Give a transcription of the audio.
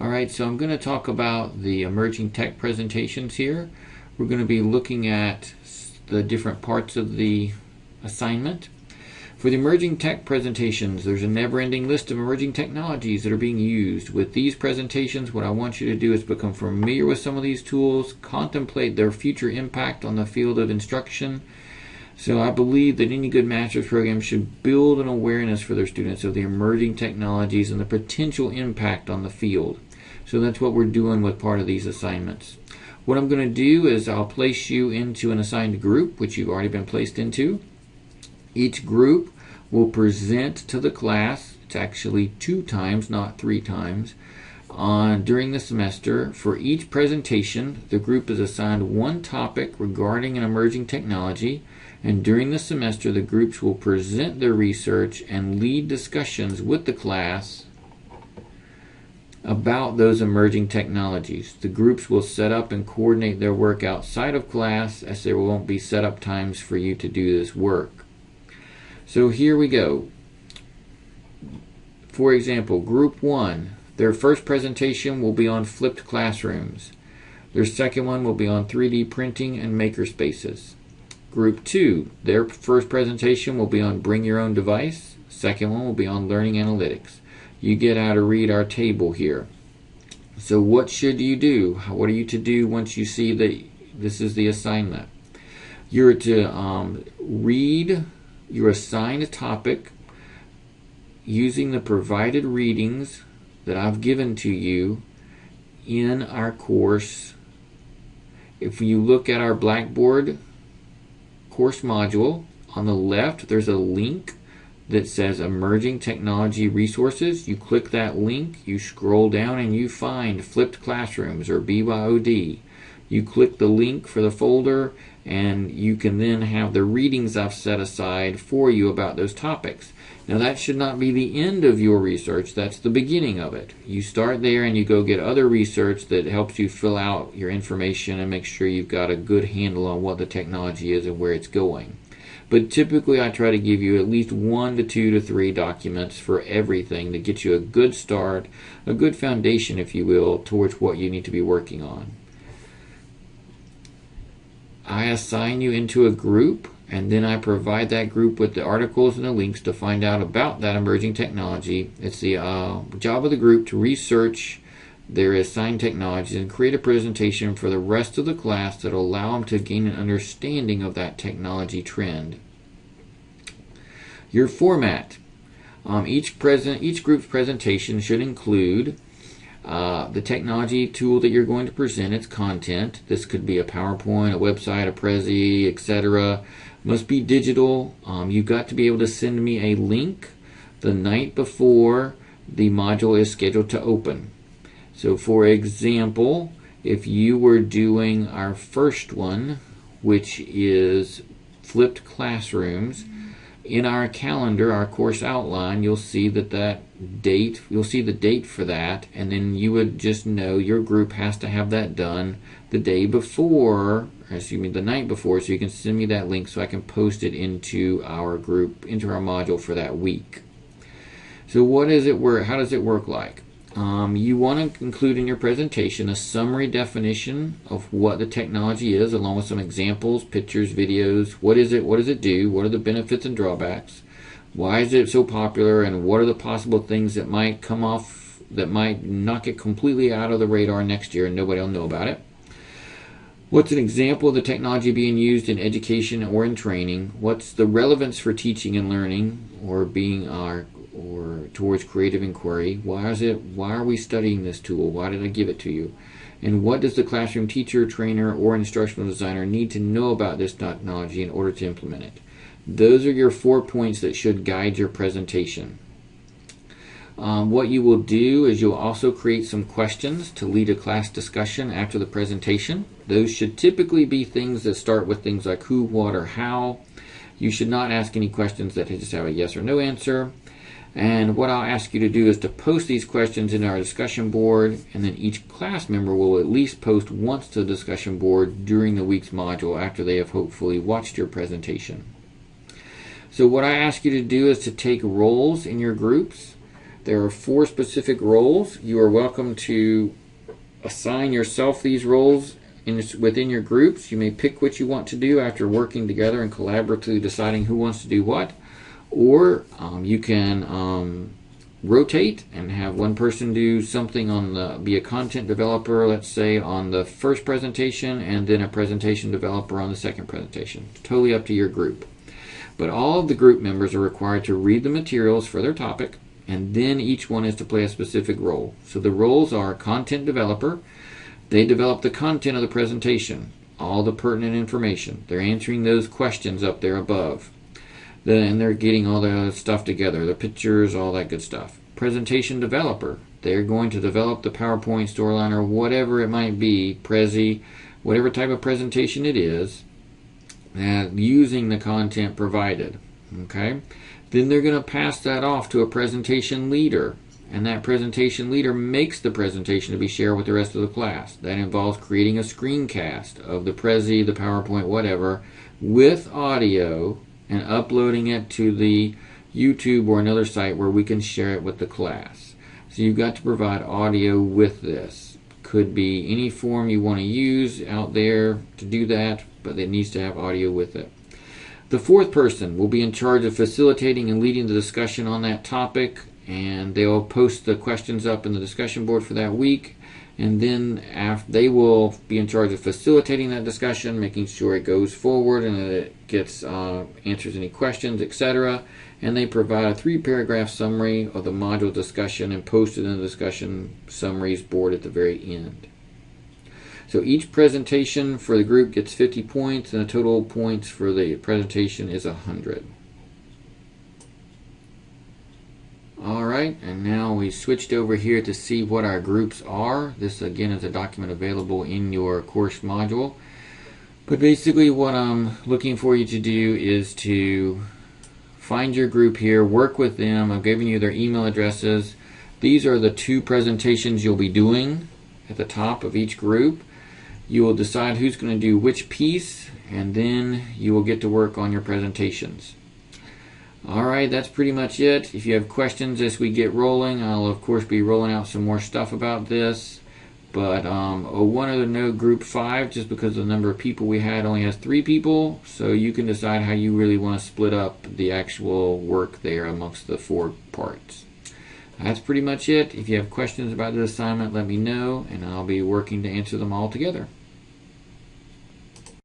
Alright, so I'm going to talk about the emerging tech presentations here. We're going to be looking at the different parts of the assignment. For the emerging tech presentations, there's a never-ending list of emerging technologies that are being used. With these presentations, what I want you to do is become familiar with some of these tools, contemplate their future impact on the field of instruction. So I believe that any good master's program should build an awareness for their students of the emerging technologies and the potential impact on the field. So that's what we're doing with part of these assignments. What I'm going to do is I'll place you into an assigned group, which you've already been placed into. Each group will present to the class, it's actually 2 times, not 3 times, during the semester. For each presentation, the group is assigned one topic regarding an emerging technology, and during the semester, the groups will present their research and lead discussions with the class about those emerging technologies. The groups will set up and coordinate their work outside of class, as there won't be set up times for you to do this work. So here we go. For example, Group 1, their first presentation will be on flipped classrooms. Their second one will be on 3D printing and makerspaces. Group 2, their first presentation will be on bring your own device. Second one will be on learning analytics. You get how to read our table here. So what should you do? What are you to do once you see that this is the assignment? You're to read your assigned topic using the provided readings that I've given to you in our course. If you look at our Blackboard course module, on the left there's a link that says Emerging Technology Resources. You click that link, you scroll down, and you find Flipped Classrooms, or BYOD. You click the link for the folder, and you can then have the readings I've set aside for you about those topics. Now that should not be the end of your research, that's the beginning of it. You start there and you go get other research that helps you fill out your information and make sure you've got a good handle on what the technology is and where it's going. But typically I try to give you at least 1 to 2 to 3 documents for everything to get you a good start, a good foundation, if you will, towards what you need to be working on. I assign you into a group, and then I provide that group with the articles and the links to find out about that emerging technology. It's the job of the group to research their assigned technologies and create a presentation for the rest of the class that will allow them to gain an understanding of that technology trend. Your format. Each group's presentation should include the technology tool that you're going to present, its content. This could be a PowerPoint, a website, a Prezi, etc. Must be digital. You've got to be able to send me a link the night before the module is scheduled to open. So for example, if you were doing our first one, which is flipped classrooms, in our calendar, our course outline, you'll see the date for that, and then you would just know your group has to have that done the day before, or excuse me, the night before, so you can send me that link so I can post it into our group, into our module for that week. So what is it work? How does it work like? You want to include in your presentation a summary definition of what the technology is, along with some examples, pictures, videos. What is it? What does it do? What are the benefits and drawbacks? Why is it so popular? And what are the possible things that might come off, that might knock it completely out of the radar next year and nobody will know about it? What's an example of the technology being used in education or in training? What's the relevance for teaching and learning, or towards creative inquiry? Why are we studying this tool? Why did I give it to you? And what does the classroom teacher, trainer, or instructional designer need to know about this technology in order to implement it? Those are your 4 points that should guide your presentation. What you will do is you'll also create some questions to lead a class discussion after the presentation. Those should typically be things that start with things like who, what, or how. You should not ask any questions that just have a yes or no answer. And what I'll ask you to do is to post these questions in our discussion board, and then each class member will at least post once to the discussion board during the week's module after they have hopefully watched your presentation. So what I ask you to do is to take roles in your groups. There are 4 specific roles. You are welcome to assign yourself these roles within your groups. You may pick what you want to do after working together and collaboratively deciding who wants to do what. Or you can rotate and have one person do something be a content developer, let's say, on the first presentation, and then a presentation developer on the second presentation. Totally up to your group. But all of the group members are required to read the materials for their topic, and then each one is to play a specific role. So the roles are content developer. They develop the content of the presentation, all the pertinent information. They're answering those questions up there above. Then they're getting all the stuff together, the pictures, all that good stuff. Presentation developer, they're going to develop the PowerPoint, Storyline, or whatever it might be, Prezi, whatever type of presentation it is, using the content provided. Okay? Then they're going to pass that off to a presentation leader, and that presentation leader makes the presentation to be shared with the rest of the class. That involves creating a screencast of the Prezi, the PowerPoint, whatever, with audio, and uploading it to the YouTube or another site where we can share it with the class. So you've got to provide audio with this. Could be any form you want to use out there to do that, but it needs to have audio with it. The 4th person will be in charge of facilitating and leading the discussion on that topic, and they'll post the questions up in the discussion board for that week. And then they will be in charge of facilitating that discussion, making sure it goes forward and that it gets answers any questions, etc. And they provide a 3-paragraph summary of the module discussion and post it in the discussion summaries board at the very end. So each presentation for the group gets 50 points, and the total points for the presentation is 100. Alright, and now we switched over here to see what our groups are. This again is a document available in your course module. But basically what I'm looking for you to do is to find your group here, work with them. I've given you their email addresses. These are the 2 presentations you'll be doing at the top of each group. You will decide who's going to do which piece, and then you will get to work on your presentations. Alright, that's pretty much it. If you have questions as we get rolling, I'll of course be rolling out some more stuff about this. But one other note, group 5, just because the number of people we had only has 3 people, so you can decide how you really want to split up the actual work there amongst the 4 parts. That's pretty much it. If you have questions about the assignment, let me know, and I'll be working to answer them all together.